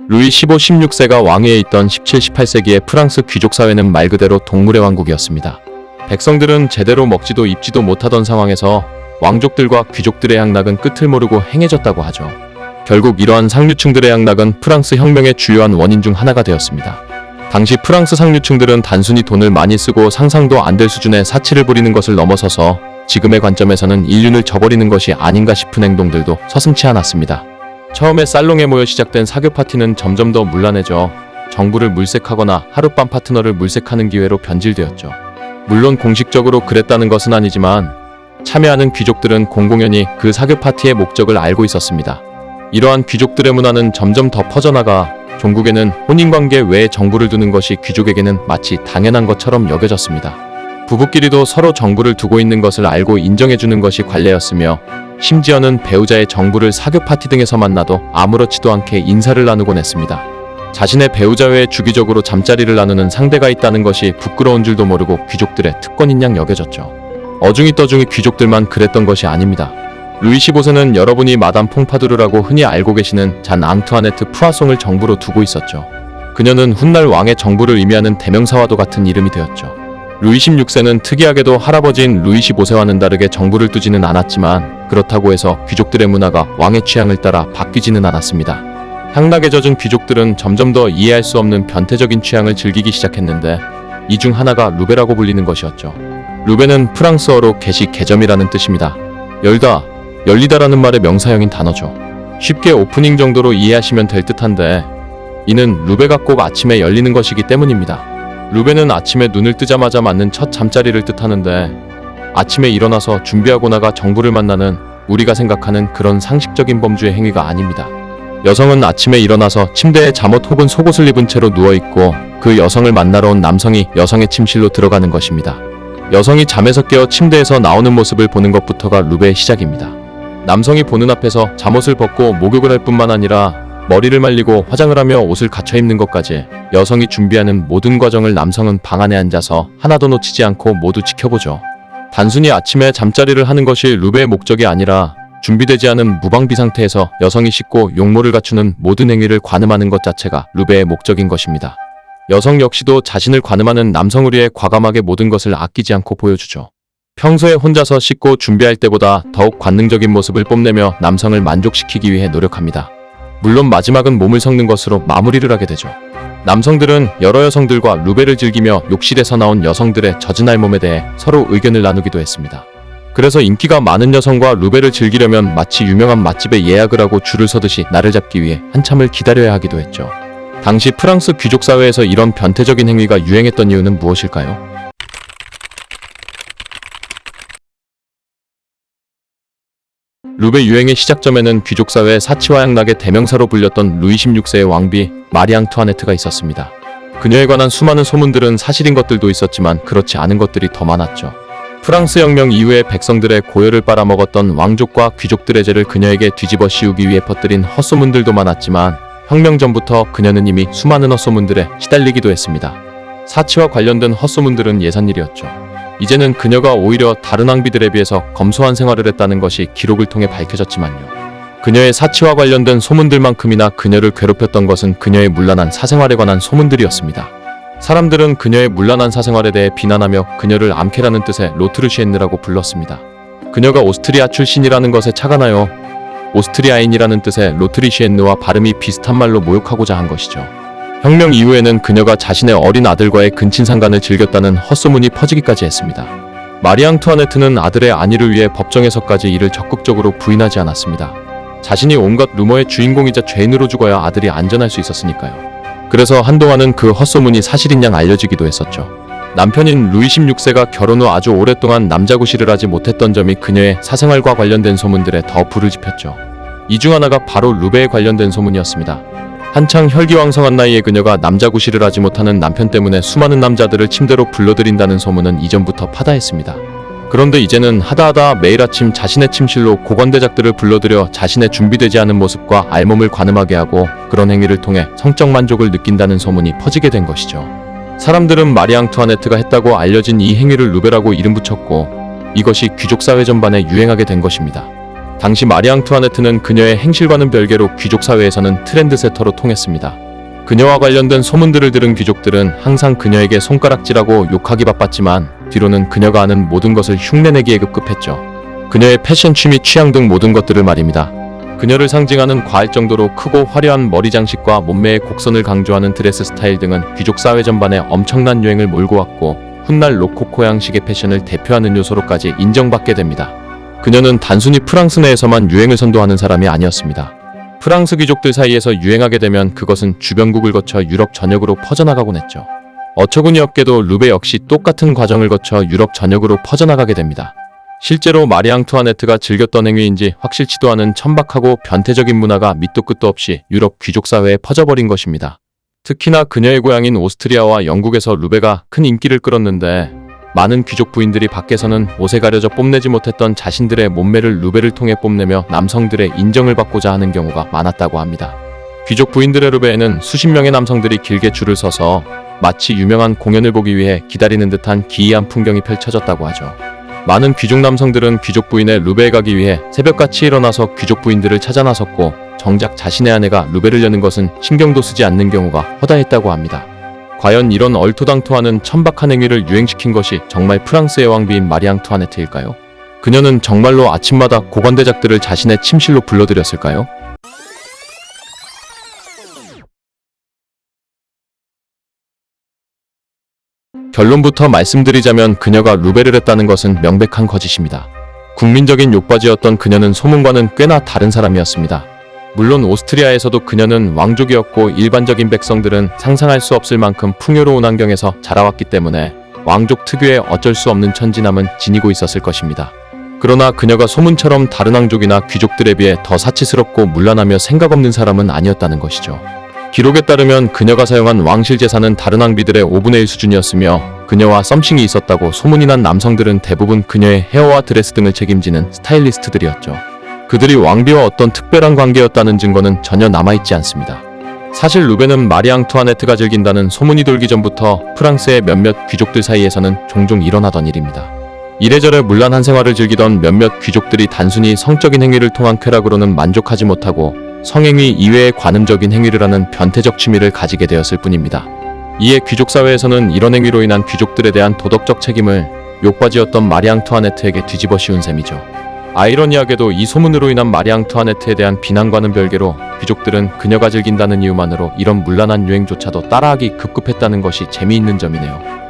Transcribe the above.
루이 15, 16세가 왕위에 있던 17, 18세기의 프랑스 귀족사회는 말 그대로 동물의 왕국이었습니다. 백성들은 제대로 먹지도 입지도 못하던 상황에서 왕족들과 귀족들의 향락은 끝을 모르고 행해졌다고 하죠. 결국 이러한 상류층들의 향락은 프랑스 혁명의 주요한 원인 중 하나가 되었습니다. 당시 프랑스 상류층들은 단순히 돈을 많이 쓰고 상상도 안 될 수준의 사치를 부리는 것을 넘어서서 지금의 관점에서는 인륜을 저버리는 것이 아닌가 싶은 행동들도 서슴지 않았습니다. 처음에 살롱에 모여 시작된 사교 파티는 점점 더 문란해져 정부를 물색하거나 하룻밤 파트너를 물색하는 기회로 변질되었죠. 물론 공식적으로 그랬다는 것은 아니지만 참여하는 귀족들은 공공연히 그 사교 파티의 목적을 알고 있었습니다. 이러한 귀족들의 문화는 점점 더 퍼져나가 종국에는 혼인관계 외에 정부를 두는 것이 귀족에게는 마치 당연한 것처럼 여겨졌습니다. 부부끼리도 서로 정부를 두고 있는 것을 알고 인정해주는 것이 관례였으며 심지어는 배우자의 정부를 사교 파티 등에서 만나도 아무렇지도 않게 인사를 나누곤 했습니다. 자신의 배우자 외에 주기적으로 잠자리를 나누는 상대가 있다는 것이 부끄러운 줄도 모르고 귀족들의 특권인 양 여겨졌죠. 어중이 떠중이 귀족들만 그랬던 것이 아닙니다. 루이 15세는 여러분이 마담 퐁파두르라고 흔히 알고 계시는 잔 앙투아네트 푸아송을 정부로 두고 있었죠. 그녀는 훗날 왕의 정부를 의미하는 대명사와도 같은 이름이 되었죠. 루이 16세는 특이하게도 할아버지인 루이 15세와는 다르게 정부를 두지는 않았지만 그렇다고 해서 귀족들의 문화가 왕의 취향을 따라 바뀌지는 않았습니다. 향락에 젖은 귀족들은 점점 더 이해할 수 없는 변태적인 취향을 즐기기 시작했는데 이 중 하나가 루베라고 불리는 것이었죠. 루베는 프랑스어로 개시 개점이라는 뜻입니다. 열다, 열리다라는 말의 명사형인 단어죠. 쉽게 오프닝 정도로 이해하시면 될 듯한데 이는 루베가 꼭 아침에 열리는 것이기 때문입니다. 루베는 아침에 눈을 뜨자마자 맞는 첫 잠자리를 뜻하는데 아침에 일어나서 준비하고 나가 정부를 만나는 우리가 생각하는 그런 상식적인 범주의 행위가 아닙니다. 여성은 아침에 일어나서 침대에 잠옷 혹은 속옷을 입은 채로 누워있고 그 여성을 만나러 온 남성이 여성의 침실로 들어가는 것입니다. 여성이 잠에서 깨어 침대에서 나오는 모습을 보는 것부터가 루베의 시작입니다. 남성이 보는 앞에서 잠옷을 벗고 목욕을 할 뿐만 아니라 머리를 말리고 화장을 하며 옷을 갖춰 입는 것까지 여성이 준비하는 모든 과정을 남성은 방 안에 앉아서 하나도 놓치지 않고 모두 지켜보죠. 단순히 아침에 잠자리를 하는 것이 루베의 목적이 아니라 준비되지 않은 무방비 상태에서 여성이 씻고 용모를 갖추는 모든 행위를 관음하는 것 자체가 루베의 목적인 것입니다. 여성 역시도 자신을 관음하는 남성을 위해 과감하게 모든 것을 아끼지 않고 보여주죠. 평소에 혼자서 씻고 준비할 때보다 더욱 관능적인 모습을 뽐내며 남성을 만족시키기 위해 노력합니다. 물론 마지막은 몸을 섞는 것으로 마무리를 하게 되죠. 남성들은 여러 여성들과 루베를 즐기며 욕실에서 나온 여성들의 젖은 알몸에 대해 서로 의견을 나누기도 했습니다. 그래서 인기가 많은 여성과 루베를 즐기려면 마치 유명한 맛집에 예약을 하고 줄을 서듯이 날을 잡기 위해 한참을 기다려야 하기도 했죠. 당시 프랑스 귀족 사회에서 이런 변태적인 행위가 유행했던 이유는 무엇일까요? 루베 유행의 시작점에는 귀족사회의 사치와 향락의 대명사로 불렸던 루이 16세의 왕비 마리 앙투아네트가 있었습니다. 그녀에 관한 수많은 소문들은 사실인 것들도 있었지만 그렇지 않은 것들이 더 많았죠. 프랑스 혁명 이후에 백성들의 고열을 빨아먹었던 왕족과 귀족들의 죄를 그녀에게 뒤집어 씌우기 위해 퍼뜨린 헛소문들도 많았지만 혁명 전부터 그녀는 이미 수많은 헛소문들에 시달리기도 했습니다. 사치와 관련된 헛소문들은 예산일이었죠. 이제는 그녀가 오히려 다른 왕비들에 비해서 검소한 생활을 했다는 것이 기록을 통해 밝혀졌지만요. 그녀의 사치와 관련된 소문들만큼이나 그녀를 괴롭혔던 것은 그녀의 문란한 사생활에 관한 소문들이었습니다. 사람들은 그녀의 문란한 사생활에 대해 비난하며 그녀를 암캐라는 뜻의 로트르시엔느라고 불렀습니다. 그녀가 오스트리아 출신이라는 것에 착안하여 오스트리아인이라는 뜻의 로트리시엔느와 발음이 비슷한 말로 모욕하고자 한 것이죠. 혁명 이후에는 그녀가 자신의 어린 아들과의 근친상간을 즐겼다는 헛소문이 퍼지기까지 했습니다. 마리 앙투아네트는 아들의 안위를 위해 법정에서까지 이를 적극적으로 부인하지 않았습니다. 자신이 온갖 루머의 주인공이자 죄인으로 죽어야 아들이 안전할 수 있었으니까요. 그래서 한동안은 그 헛소문이 사실인 양 알려지기도 했었죠. 남편인 루이 16세가 결혼 후 아주 오랫동안 남자구실을 하지 못했던 점이 그녀의 사생활과 관련된 소문들에 더 불을 지폈죠. 이 중 하나가 바로 루베에 관련된 소문이었습니다. 한창 혈기왕성한 나이에 그녀가 남자구실을 하지 못하는 남편 때문에 수많은 남자들을 침대로 불러들인다는 소문은 이전부터 파다했습니다. 그런데 이제는 하다하다 매일 아침 자신의 침실로 고관대작들을 불러들여 자신의 준비되지 않은 모습과 알몸을 관음하게 하고 그런 행위를 통해 성적 만족을 느낀다는 소문이 퍼지게 된 것이죠. 사람들은 마리 앙투아네트가 했다고 알려진 이 행위를 루베라고 이름 붙였고 이것이 귀족사회 전반에 유행하게 된 것입니다. 당시 마리 앙투아네트는 그녀의 행실과는 별개로 귀족 사회에서는 트렌드세터로 통했습니다. 그녀와 관련된 소문들을 들은 귀족들은 항상 그녀에게 손가락질하고 욕하기 바빴지만 뒤로는 그녀가 하는 모든 것을 흉내내기에 급급했죠. 그녀의 패션, 취미, 취향 등 모든 것들을 말입니다. 그녀를 상징하는 과할 정도로 크고 화려한 머리 장식과 몸매의 곡선을 강조하는 드레스 스타일 등은 귀족 사회 전반에 엄청난 유행을 몰고 왔고 훗날 로코코 양식의 패션을 대표하는 요소로까지 인정받게 됩니다. 그녀는 단순히 프랑스 내에서만 유행을 선도하는 사람이 아니었습니다. 프랑스 귀족들 사이에서 유행하게 되면 그것은 주변국을 거쳐 유럽 전역으로 퍼져나가곤 했죠. 어처구니 없게도 루베 역시 똑같은 과정을 거쳐 유럽 전역으로 퍼져나가게 됩니다. 실제로 마리 앙투아네트가 즐겼던 행위인지 확실치도 않은 천박하고 변태적인 문화가 밑도 끝도 없이 유럽 귀족 사회에 퍼져버린 것입니다. 특히나 그녀의 고향인 오스트리아와 영국에서 루베가 큰 인기를 끌었는데 많은 귀족 부인들이 밖에서는 옷에 가려져 뽐내지 못했던 자신들의 몸매를 루베를 통해 뽐내며 남성들의 인정을 받고자 하는 경우가 많았다고 합니다. 귀족 부인들의 루베에는 수십 명의 남성들이 길게 줄을 서서 마치 유명한 공연을 보기 위해 기다리는 듯한 기이한 풍경이 펼쳐졌다고 하죠. 많은 귀족 남성들은 귀족 부인의 루베에 가기 위해 새벽같이 일어나서 귀족 부인들을 찾아 나섰고 정작 자신의 아내가 루베를 여는 것은 신경도 쓰지 않는 경우가 허다했다고 합니다. 과연 이런 얼토당토하는 천박한 행위를 유행시킨 것이 정말 프랑스의 왕비인 마리 앙투아네트일까요? 그녀는 정말로 아침마다 고관대작들을 자신의 침실로 불러들였을까요? 결론부터 말씀드리자면 그녀가 루베를 했다는 것은 명백한 거짓입니다. 국민적인 욕바지였던 그녀는 소문과는 꽤나 다른 사람이었습니다. 물론 오스트리아에서도 그녀는 왕족이었고 일반적인 백성들은 상상할 수 없을 만큼 풍요로운 환경에서 자라왔기 때문에 왕족 특유의 어쩔 수 없는 천진함은 지니고 있었을 것입니다. 그러나 그녀가 소문처럼 다른 왕족이나 귀족들에 비해 더 사치스럽고 문란하며 생각 없는 사람은 아니었다는 것이죠. 기록에 따르면 그녀가 사용한 왕실 재산은 다른 왕비들의 5분의 1 수준이었으며 그녀와 썸씽이 있었다고 소문이 난 남성들은 대부분 그녀의 헤어와 드레스 등을 책임지는 스타일리스트들이었죠. 그들이 왕비와 어떤 특별한 관계였다는 증거는 전혀 남아있지 않습니다. 사실 루베는 마리 앙투아네트가 즐긴다는 소문이 돌기 전부터 프랑스의 몇몇 귀족들 사이에서는 종종 일어나던 일입니다. 이래저래 문란한 생활을 즐기던 몇몇 귀족들이 단순히 성적인 행위를 통한 쾌락으로는 만족하지 못하고 성행위 이외의 관음적인 행위를 하는 변태적 취미를 가지게 되었을 뿐입니다. 이에 귀족 사회에서는 이런 행위로 인한 귀족들에 대한 도덕적 책임을 욕바지였던 마리 앙투아네트에게 뒤집어 씌운 셈이죠. 아이러니하게도 이 소문으로 인한 마리 앙투아네트에 대한 비난과는 별개로 귀족들은 그녀가 즐긴다는 이유만으로 이런 문란한 유행조차도 따라하기 급급했다는 것이 재미있는 점이네요.